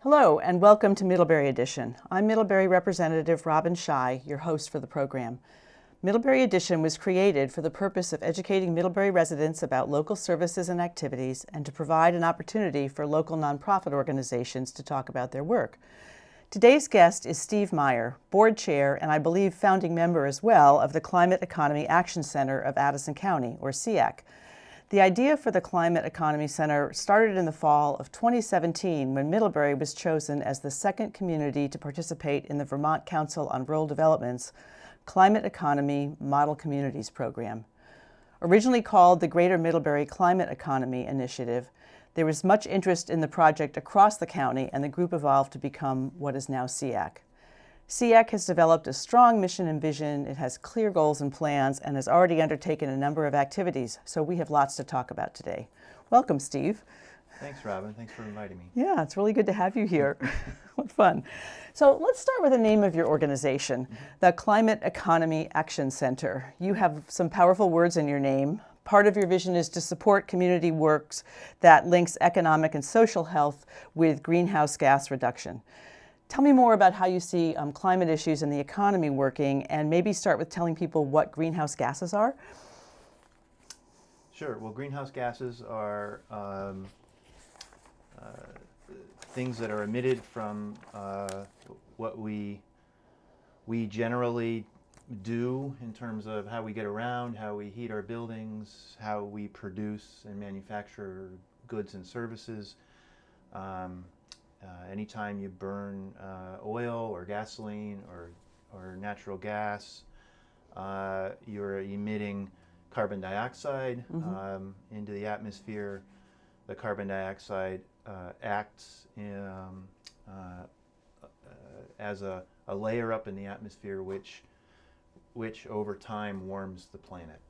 Hello and welcome to Middlebury Edition. I'm Middlebury Representative Robin Scheu, your host for the program. Middlebury Edition was created for the purpose of educating Middlebury residents about local services and activities and to provide an opportunity for local nonprofit organizations to talk about their work. Today's guest is Steve Maier, board chair and I believe founding member as well of the Climate Economy Action Center of Addison County, or CEACAC. The idea for the Climate Economy Center started in the fall of 2017 when Middlebury was chosen as the second community to participate in the Vermont Council on Rural Development's Climate Economy Model Communities program. Originally called the Greater Middlebury Climate Economy Initiative, there was much interest in the project across the county and the group evolved to become what is now CEACAC. CEACAC has developed a strong mission and vision, it has clear goals and plans, and has already undertaken a number of activities, so we have lots to talk about today. Welcome, Steve. Thanks, Robin. Thanks for inviting me. Yeah, it's really good to have you here. What fun. So let's start with the name of your organization, the Climate Economy Action Center. You have some powerful words in your name. Part of your vision is to support community works that links economic and social health with greenhouse gas reduction. Tell me more about how you see climate issues and the economy working, and maybe start with telling people what greenhouse gases are. Sure. Well, greenhouse gases are things that are emitted from what we generally do in terms of how we get around, how we heat our buildings, how we produce and manufacture goods and services. Anytime you burn oil or gasoline or natural gas, you're emitting carbon dioxide into the atmosphere. The carbon dioxide acts as a layer up in the atmosphere which over time warms the planet.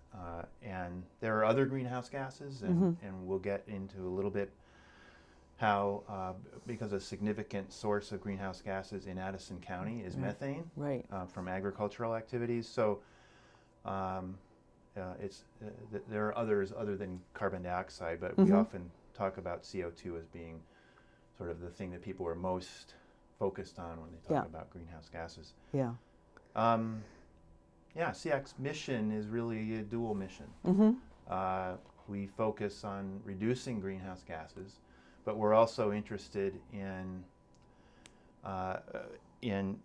And there are other greenhouse gases, and we'll get into a little bit how, because a significant source of greenhouse gases in Addison County is methane from agricultural activities. So there are others other than carbon dioxide, but we often talk about CO2 as being sort of the thing that people are most focused on when they talk about greenhouse gases. CEAC's mission is really a dual mission. We focus on reducing greenhouse gases, but we're also interested in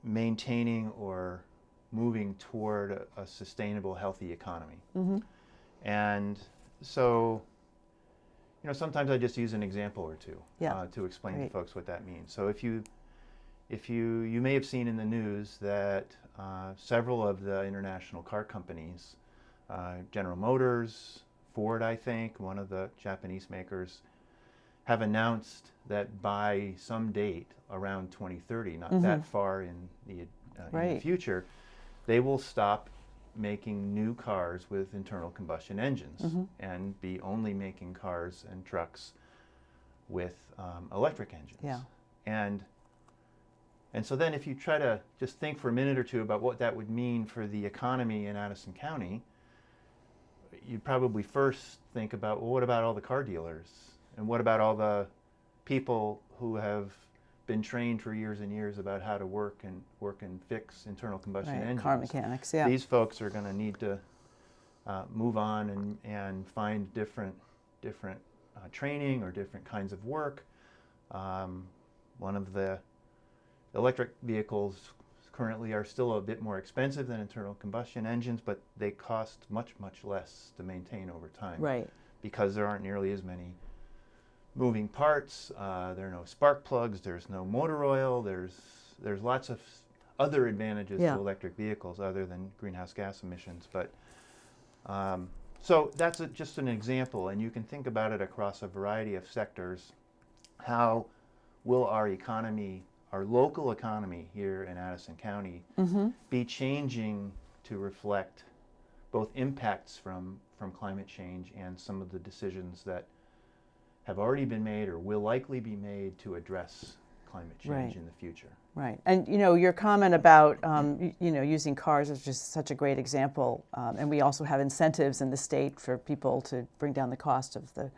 maintaining or moving toward a sustainable, healthy economy. And so, sometimes I just use an example or two to explain to folks what that means. So if you may have seen in the news that several of the international car companies, General Motors, Ford, I think, one of the Japanese makers, have announced that by some date around 2030, not that far in the future, they will stop making new cars with internal combustion engines and be only making cars and trucks with electric engines. And so then if you try to just think for a minute or two about what that would mean for the economy in Addison County, you'd probably first think about, well, what about all the car dealers? And what about all the people who have been trained for years and years about how to work and fix internal combustion engines? Car mechanics, These folks are going to need to move on and find different training or different kinds of work. One of the electric vehicles currently are still a bit more expensive than internal combustion engines, but they cost much, much less to maintain over time. Because there aren't nearly as many moving parts, there are no spark plugs, there's no motor oil, there's lots of other advantages to electric vehicles other than greenhouse gas emissions. But so that's just an example, and you can think about it across a variety of sectors. How will our economy, our local economy here in Addison County, be changing to reflect both impacts from climate change and some of the decisions that have already been made or will likely be made to address climate change in the future. And your comment about using cars is just such a great example. And we also have incentives in the state for people to bring down the cost of the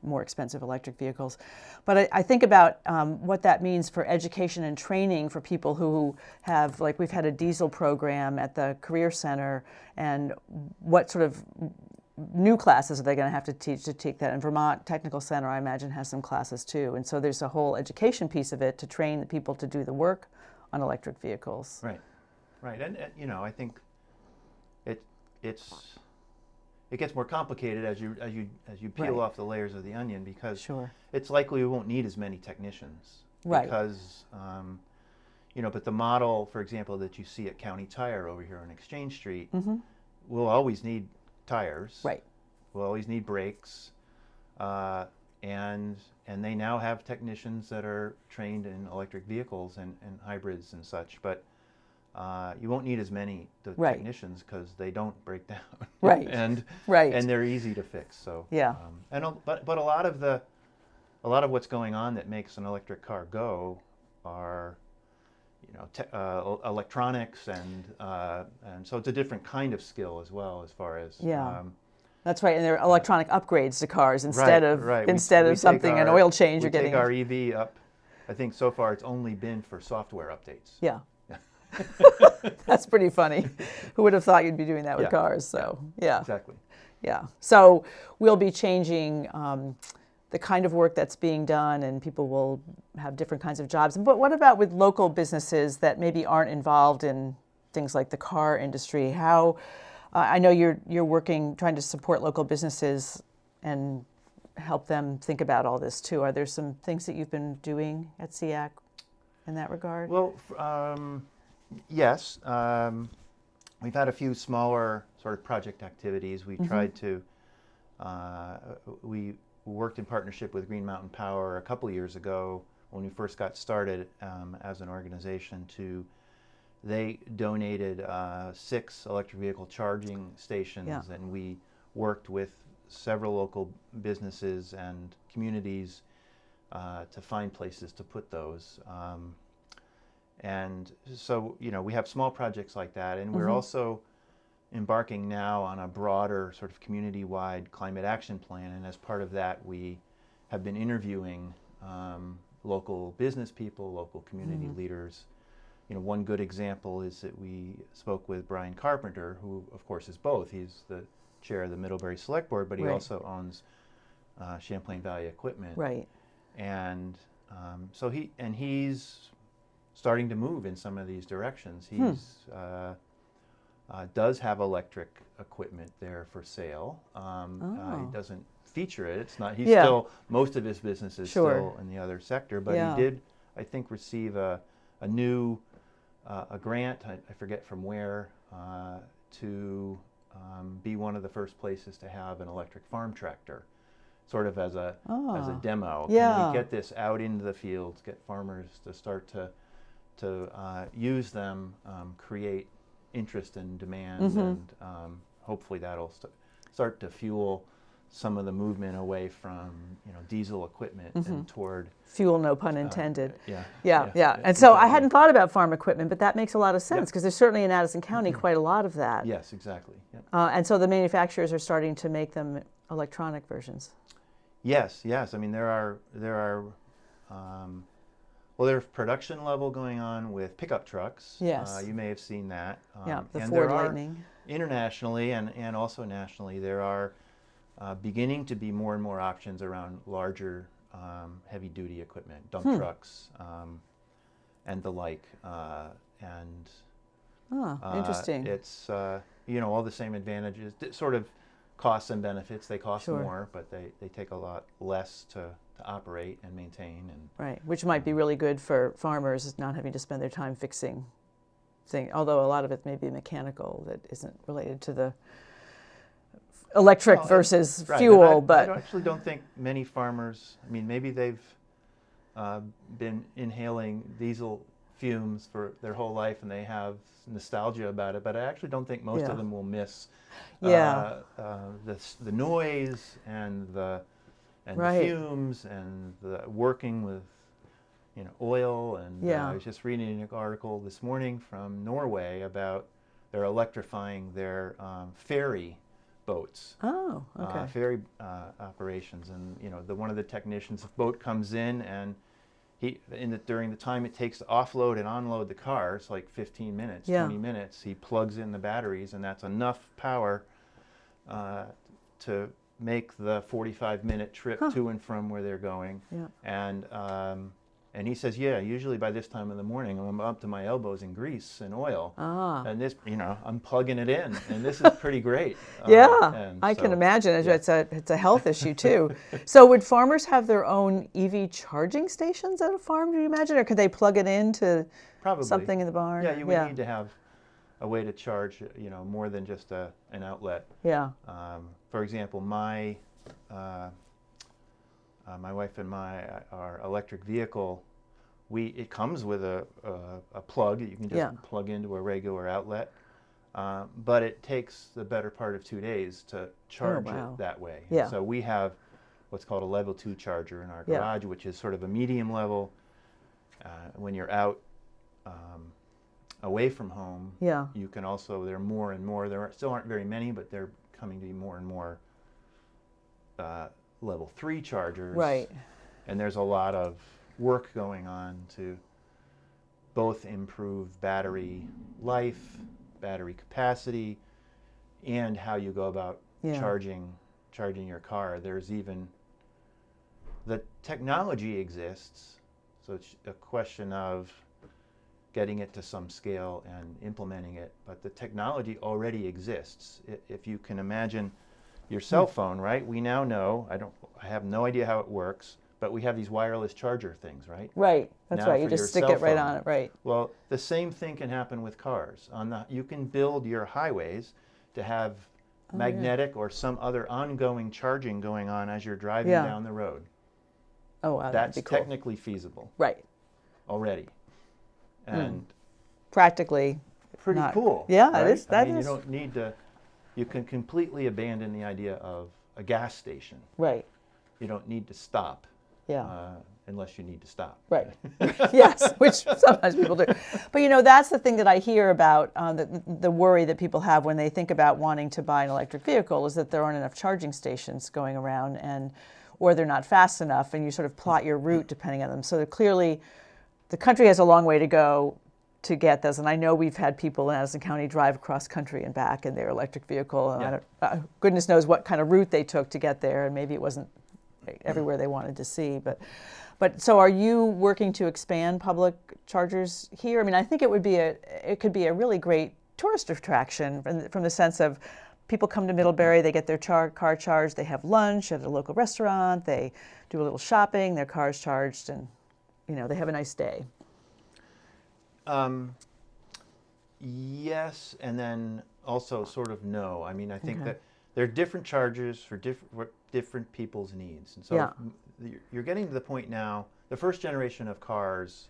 more expensive electric vehicles. But I think about what that means for education and training for people who have, like we've had a diesel program at the Career Center, and what sort of new classes are they going to have to teach to take that? And Vermont Technical Center, I imagine, has some classes too. And so there's a whole education piece of it to train the people to do the work on electric vehicles. Right, right. And you know, I think it gets more complicated as you peel off the layers of the onion, because Sure. it's likely we won't need as many technicians. Right. Because you know, but the model, for example, that you see at County Tire over here on Exchange Street, we'll always need tires. Right. We'll always need brakes, and they now have technicians that are trained in electric vehicles and hybrids and such. But you won't need as many technicians because they don't break down. Right. and they're easy to fix. So Yeah. But a lot of what's going on that makes an electric car go are, you know, electronics, and so it's a different kind of skill as well, as far as That's right, and there are electronic upgrades to cars instead of something an oil change you're getting. We take our EV up. I think so far it's only been for software updates. Yeah. That's pretty funny. Who would have thought you'd be doing that with cars? So yeah. Exactly. Yeah. So we'll be changing the kind of work that's being done, and people will have different kinds of jobs. But what about with local businesses that maybe aren't involved in things like the car industry? How I know you're working, trying to support local businesses and help them think about all this too. Are there some things that you've been doing at CEACAC in that regard? Well, yes. We've had a few smaller sort of project activities. We tried to, we worked in partnership with Green Mountain Power a couple of years ago when we first got started as an organization. They donated 6 electric vehicle charging stations, and we worked with several local businesses and communities to find places to put those. And so, you know, we have small projects like that, and we're also embarking now on a broader sort of community-wide climate action plan, and as part of that we have been interviewing local business people, local community leaders. You know, one good example is that we spoke with Brian Carpenter, who of course is both. He's the chair of the Middlebury Select Board, but he also owns Champlain Valley Equipment. Right. And so he's starting to move in some of these directions. He's does have electric equipment there for sale. He doesn't feature it. It's not. He's still, most of his business is still in the other sector. But he did, I think, receive a new a grant. I forget from where, to be one of the first places to have an electric farm tractor, sort of as a demo. Can we get this out into the fields, get farmers to start to use them, create interest and demand, and hopefully that'll start to fuel some of the movement away from, you know, diesel equipment and toward fuel, no pun intended. Yeah. And so I hadn't thought about farm equipment, but that makes a lot of sense, because there's certainly in Addison County quite a lot of that. Yes, exactly. Yep. And so the manufacturers are starting to make them electronic versions. Yes. I mean, well, there's production level going on with pickup trucks. Yes. You may have seen that. The and Ford there are, Lightning. Internationally and also nationally, there are beginning to be more and more options around larger heavy-duty equipment, dump trucks, and the like. Interesting. It's you know, all the same advantages, sort of costs and benefits. They cost more, but they take a lot less to operate and maintain. And right, which might be really good for farmers, not having to spend their time fixing things, although a lot of it may be mechanical that isn't related to the electric versus fuel. But I actually don't think many farmers, I mean, maybe they've been inhaling diesel fumes for their whole life and they have nostalgia about it, but I actually don't think most of them will miss the noise and the fumes and the working with, you know, oil. And I was just reading an article this morning from Norway about they're electrifying their ferry boats. Oh, okay. Ferry operations, and one of the technicians, the boat comes in, and during the time it takes to offload and unload the car, it's like 15 minutes, Yeah. 20 minutes. He plugs in the batteries, and that's enough power to make the 45-minute trip to and from where they're going. Yeah. And he says, yeah, usually by this time in the morning, I'm up to my elbows in grease and oil. And this, I'm plugging it in, and this is pretty great. Yeah, I can imagine. Yeah. It's a health issue too. So would farmers have their own EV charging stations at a farm, do you imagine? Or could they plug it into Probably something in the barn? Yeah, you would need to have a way to charge, more than just an outlet. Yeah. For example, my wife and our electric vehicle, it comes with a plug that you can just plug into a regular outlet, but it takes the better part of 2 days to charge it that way. Yeah. So we have what's called a level 2 charger in our garage, which is sort of a medium level. When you're out away from home, you can also, there are more and more, still aren't very many, but they're coming to be more and more level 3 chargers. Right. And there's a lot of work going on to both improve battery life, battery capacity, and how you go about charging your car. There's even, the technology exists, so it's a question of getting it to some scale and implementing it, but the technology already exists. If you can imagine your cell phone, right? We now know, I have no idea how it works, but we have these wireless charger things, right? Right, that's now right. You just stick it right on it, right? Well, the same thing can happen with cars. You can build your highways to have magnetic or some other ongoing charging going on as you're driving down the road. Oh, wow, that's that'd be cool. Technically feasible. Right. Already. And practically pretty cool. Yeah, right? it is. That You is. don't need to. You can completely abandon the idea of a gas station. Right. You don't need to stop. Yeah. Unless you need to stop. Right. Yes, which sometimes people do. But that's the thing that I hear about, the worry that people have when they think about wanting to buy an electric vehicle, is that there aren't enough charging stations going around, or they're not fast enough, and you sort of plot your route depending on them. So clearly, the country has a long way to go to get this. And I know we've had people in Addison County drive across country and back in their electric vehicle. And goodness knows what kind of route they took to get there, and maybe it wasn't everywhere they wanted to see. But so are you working to expand public chargers here? I mean, I think it could be a really great tourist attraction from the sense of people come to Middlebury, they get their car charged, they have lunch at a local restaurant, they do a little shopping, their car's charged, and they have a nice day. Yes, and then also sort of no. I mean, I think that there are different chargers for different people's needs. And so you're getting to the point now, the first generation of cars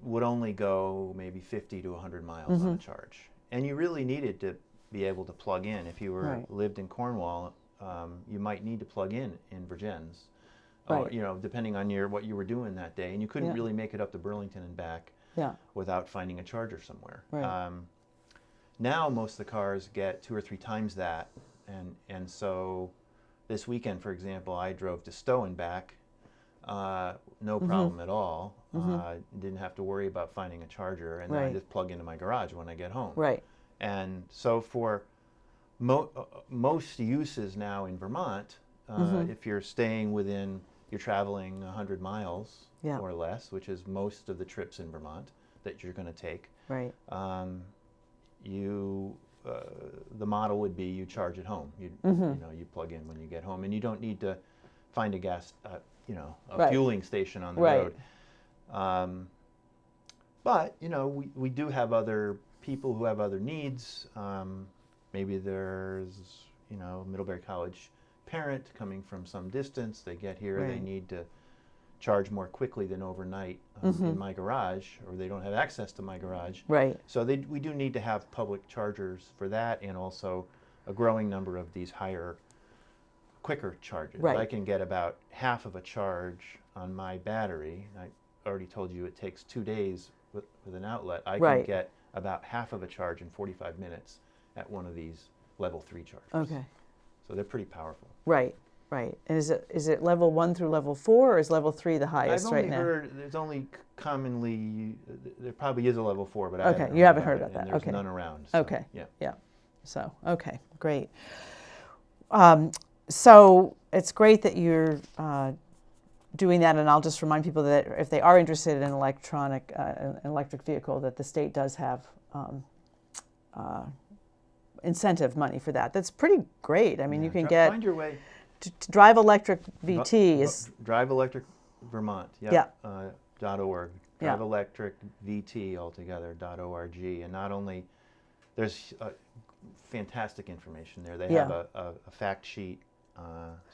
would only go maybe 50 to 100 miles on a charge. And you really needed to be able to plug in. If you lived in Cornwall, you might need to plug in Virgins. Depending on what you were doing that day. And you couldn't really make it up to Burlington and back without finding a charger somewhere. Right. Now most of the cars get 2 or 3 times that. And so this weekend, for example, I drove to Scheu and back, no problem at all. Didn't have to worry about finding a charger, and then I just plug into my garage when I get home. Right. And so for most uses now in Vermont, if you're you're traveling 100 miles or less, which is most of the trips in Vermont that you're going to take. Right. The model would be you charge at home. You plug in when you get home, and you don't need to find a fueling station on the road. But we do have other people who have other needs. Maybe there's Middlebury College parent coming from some distance. They get here, they need to charge more quickly than overnight in my garage, or they don't have access to my garage. Right. So we do need to have public chargers for that, and also a growing number of these quicker chargers. Right. I can get about half of a charge on my battery. I already told you it takes 2 days with an outlet. I can get about half of a charge in 45 minutes at one of these level 3 chargers. Okay. So they're pretty powerful. Right. Right. And is it level 1 through level 4, or is level 3 the highest right now? I've only heard there's only commonly there probably is a level 4, but Okay, I you haven't heard it, about that. and there's Okay. none around. So, Okay. Yeah. Yeah. So, okay, great. So it's great that you're doing that, and I'll just remind people that if they are interested in an electric vehicle, that the state does have incentive money for that. That's pretty great. I mean, you can get find your way. to drive electric VT is Drive Electric Vermont. Yeah. .org. Yeah. Drive Electric VT altogether .org. And not only there's fantastic information there. They Yeah. have a fact sheet.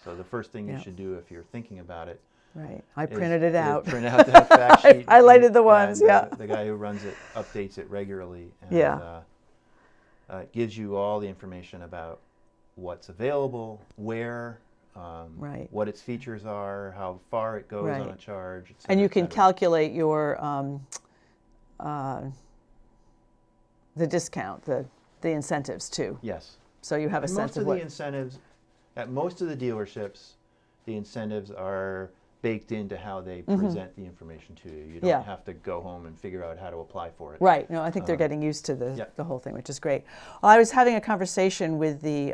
So the first thing Yeah. you should do if you're thinking about it right. I printed it out. Print out that fact sheet. I highlighted the ones. And, Yeah. The guy who runs it updates it regularly. And, Yeah. it gives you all the information about what's available, where, Right. what its features are, how far it goes Right. on a charge, et cetera, And you et can cetera. calculate your the discount, the incentives too. Yes. So you have a And sense most of of what. the incentives, at most of the dealerships, the incentives are baked into how they present the information to you. You don't Yeah. have to go home and figure out how to apply for it. Right. No, I think they're getting used to yeah. the whole thing, which is great. Well, I was having a conversation with the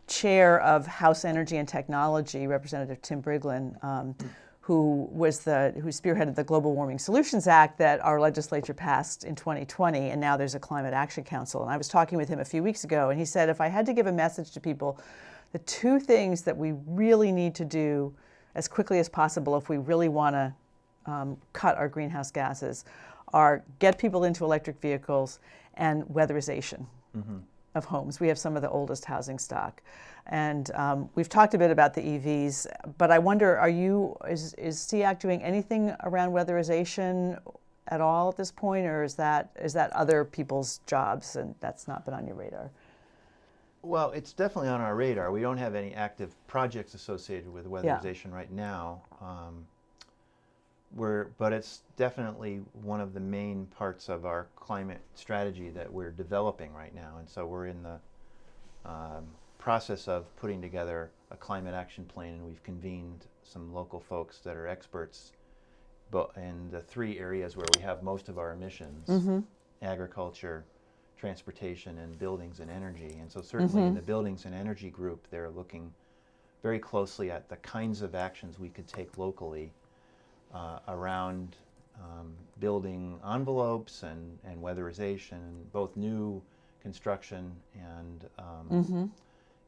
chair of House Energy and Technology, Representative Tim Briglin, who spearheaded the Global Warming Solutions Act that our legislature passed in 2020, and now there's a Climate Action Council. And I was talking with him a few weeks ago, and he said, if I had to give a message to people, the two things that we really need to do as quickly as possible if we really want to cut our greenhouse gases are get people into electric vehicles and weatherization of homes. We have some of the oldest housing stock. And we've talked a bit about the EVs, but I wonder, is CEACAC doing anything around weatherization at all at this point, or is that other people's jobs and that's not been on your radar? Well, it's definitely on our radar. We don't have any active projects associated with weatherization right now. But it's definitely one of the main parts of our climate strategy that we're developing right now. And so we're in the process of putting together a climate action plan, and we've convened some local folks that are experts in the three areas where we have most of our emissions: agriculture, transportation, and buildings and energy. And so certainly in the buildings and energy group, they're looking very closely at the kinds of actions we could take locally around building envelopes and weatherization, both new construction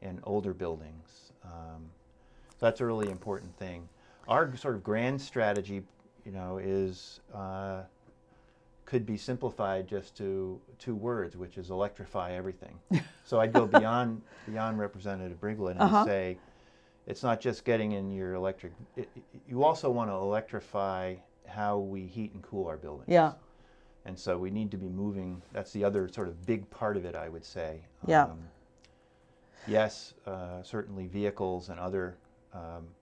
and older buildings. So that's a really important thing. Our sort of grand strategy, is could be simplified just to two words, which is electrify everything. So I'd go beyond Representative Briglin and say, it's not just getting in your electric. You also want to electrify how we heat and cool our buildings. Yeah. And so we need to be moving. That's the other sort of big part of it, I would say. Yeah. Yes, certainly vehicles and other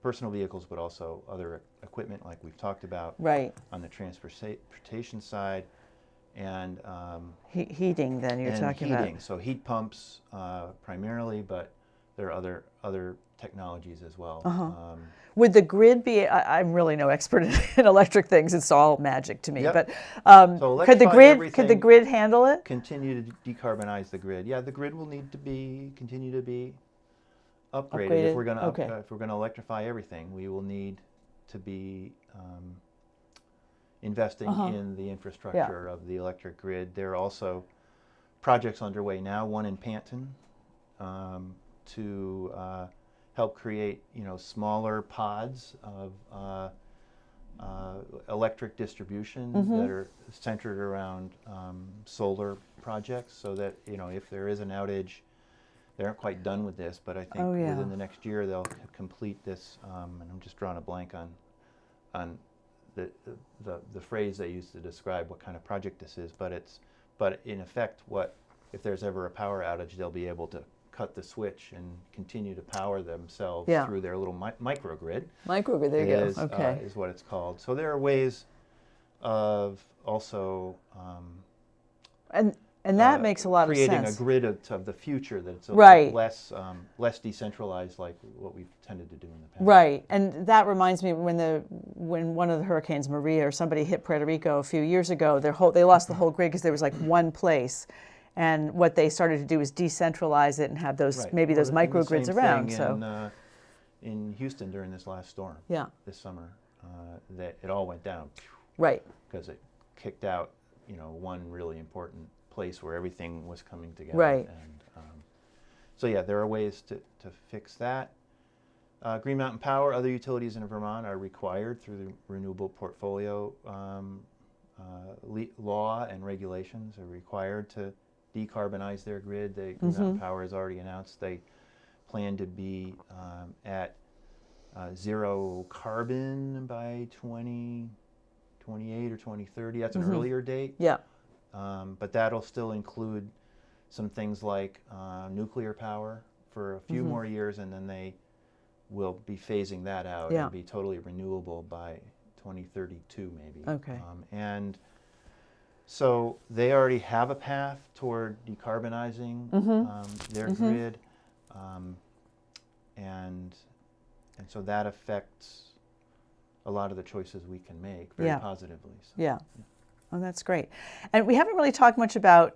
personal vehicles, but also other equipment like we've talked about. Right. On the transportation side, and heating. Then you're talking heating. about. So heat pumps primarily, but there are other technologies as well. Would the grid be? I'm really no expert in electric things. It's all magic to me. Yep. But So could the electrifying grid handle it? Continue to decarbonize the grid. Yeah, the grid will need to continue to be upgraded. Upgraded? If we're going to Okay. if we're going to electrify everything, we will need to be investing in the infrastructure of the electric grid. There are also projects underway now. One in Panton to help create smaller pods of electric distribution that are centered around solar projects, so that if there is an outage, they aren't quite done with this, but I think within the next year they'll complete this. And I'm just drawing a blank on the phrase they used to describe what kind of project this is. But in effect, if there's ever a power outage, they'll be able to cut the switch and continue to power themselves through their little microgrid. Microgrid. There you go. Okay. Is what it's called. So there are ways of also And that makes a lot of creating sense. a grid of the future that's Right. less decentralized, like what we've tended to do in the past. Right, and that reminds me when one of the hurricanes, Maria or somebody, hit Puerto Rico a few years ago. They lost the whole grid because there was like one place, and what they started to do is decentralize it and have those Right. maybe those And the microgrids same around. thing So in Houston during this last storm, yeah, this summer, that it all went down right, because it kicked out, one really important place where everything was coming together. Right. And so yeah, there are ways to fix that. Green Mountain Power, other utilities in Vermont are required through the Renewable Portfolio law and regulations are required to decarbonize their grid. Green Mountain Power has already announced they plan to be at zero carbon by 2028 or 2030. That's an earlier date. yeah, But that'll still include some things like nuclear power for a few more years, and then they will be phasing that out Yeah. and be totally renewable by 2032 maybe. Okay. And so they already have a path toward decarbonizing their grid, and so that affects a lot of the choices we can make very Yeah. positively. So. yeah. Oh, that's great. And we haven't really talked much about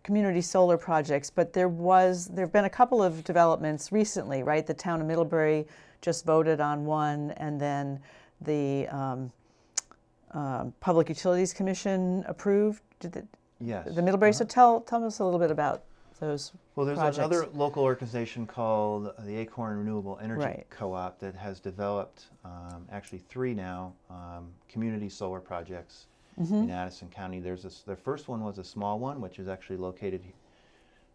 community solar projects, but there have been a couple of developments recently, right? The town of Middlebury just voted on one, and then the Public Utilities Commission approved. Yes. The Middlebury. So tell us a little bit about those Well, there's projects. another local organization called the Acorn Renewable Energy Right. Co-op that has developed actually 3 now community solar projects in Addison County. The first one was a small one, which is actually located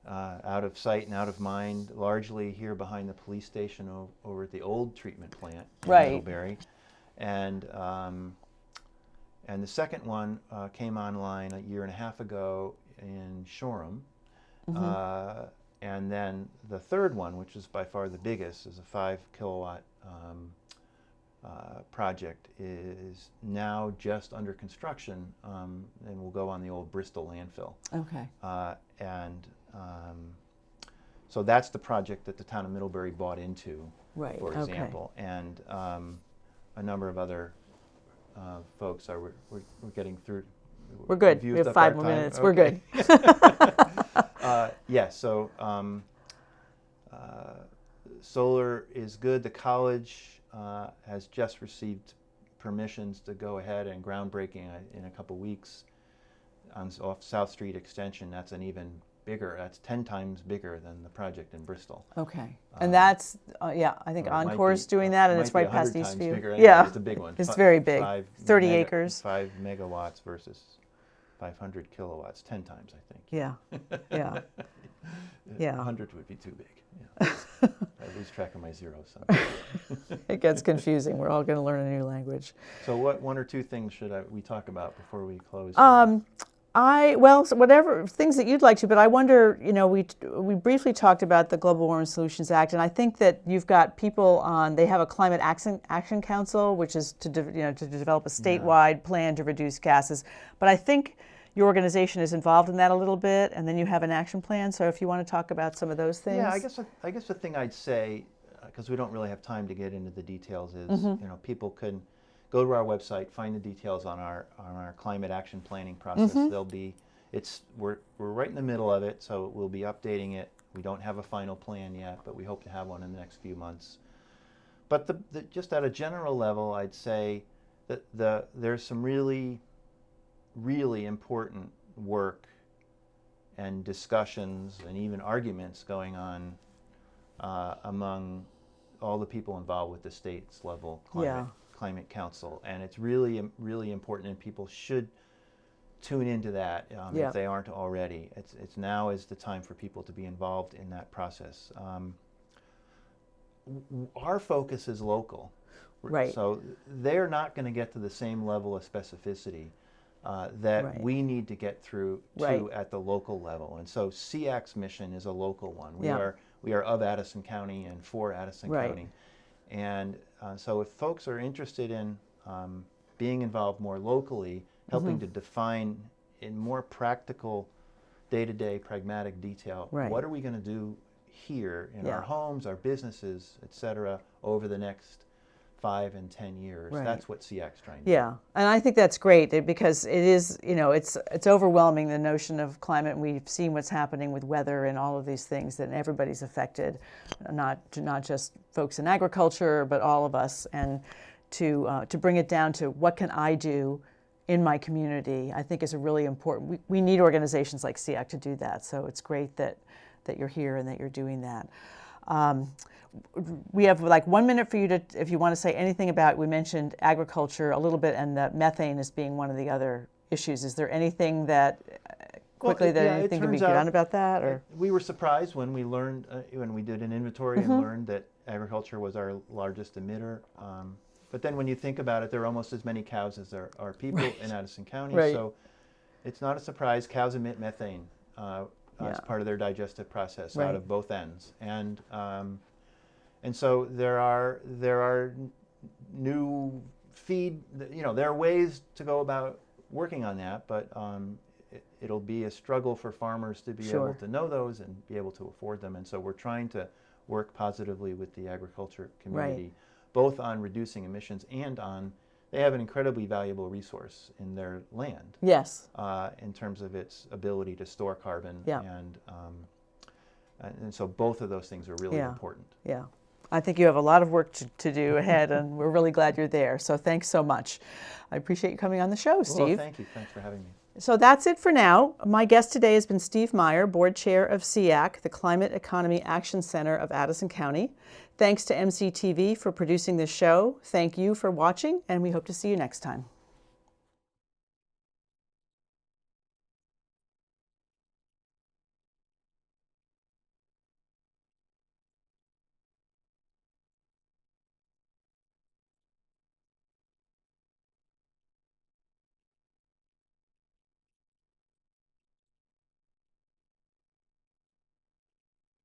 out of sight and out of mind, largely here behind the police station over at the old treatment plant in Right. Middlebury. And the second one came online a year and a half ago in Shoreham. And then the third one, which is by far the biggest, is a 5 kilowatt project, is now just under construction and will go on the old Bristol landfill. Okay. So that's the project that the town of Middlebury bought into, Right. for Okay. example. And a number of other folks we're getting through. We're good. We've We used have up our 5 more time. minutes. We're Okay. good. Yes, so solar is good. The college has just received permissions to go ahead and groundbreaking in a couple weeks off South Street Extension. That's an even bigger, that's 10 times bigger than the project in Bristol. Okay. And that's, I think Or it might Encore's be- doing that, and might it's be right past 100 times Eastview. bigger. Anyway, Yeah. it's a big one. It's very big. 30 acres. 5 megawatts versus 500 kilowatts, 10 times, I think. Yeah. Yeah. Yeah. 100 would be too big. Yeah. I lose track of my zeros sometimes. It gets confusing. We're all going to learn a new language. So what 1 or 2 things should we talk about before we close? So whatever things that you'd like to, but I wonder, we briefly talked about the Global Warming Solutions Act, and I think that you've got people they have a Climate Action Council, which is to develop a statewide plan to reduce gases. But I think your organization is involved in that a little bit, and then you have an action plan. So if you want to talk about some of those things. Yeah, I guess the thing I'd say, because we don't really have time to get into the details, is people can go to our website, find the details on our climate action planning process. We're right in the middle of it, so we'll be updating it. We don't have a final plan yet, but we hope to have one in the next few months. But just at a general level, I'd say that there's some really, really important work and discussions and even arguments going on among all the people involved with the state's level climate council, and it's really, really important, and people should tune into that if they aren't already. It's now is the time for people to be involved in that process. Our focus is local, Right. So they're not going to get to the same level of specificity that Right. we need to get through to Right. at the local level, and so CEACAC's mission is a local one. Yeah. We are of Addison County and for Addison Right. County. And so if folks are interested in being involved more locally, helping to define in more practical, day-to-day, pragmatic detail. Right. What are we going to do here in our homes, our businesses, et cetera, over the next 5 and 10 years? Right. That's what CEAC's trying to do. Yeah, and I think that's great because it is, it's overwhelming, the notion of climate. And we've seen what's happening with weather and all of these things, that everybody's affected, not just folks in agriculture, but all of us. And to bring it down to what can I do in my community, I think is a really important. We need organizations like CEAC to do that. So it's great that you're here and that you're doing that. We have like 1 minute for you to, if you want to say anything about, we mentioned agriculture a little bit, and that methane as being one of the other issues. Is there anything that quickly that you think can be done about that? Or we were surprised when we learned, when we did an inventory and learned that agriculture was our largest emitter. But then when you think about it, there are almost as many cows as there are people in Addison County. Right. So it's not a surprise. Cows emit methane as part of their digestive process out of both ends. And so there are new feed, there are ways to go about working on that, but it'll be a struggle for farmers to be able to know those and be able to afford them. And so we're trying to work positively with the agriculture community, both on reducing emissions and on, they have an incredibly valuable resource in their land. Yes. In terms of its ability to store carbon. Yeah. And so both of those things are really important. Yeah. I think you have a lot of work to do ahead, and we're really glad you're there. So thanks so much. I appreciate you coming on the show, Steve. Well, thank you. Thanks for having me. So that's it for now. My guest today has been Steve Maier, Board Chair of CEAC, the Climate Economy Action Center of Addison County. Thanks to MCTV for producing this show. Thank you for watching, and we hope to see you next time.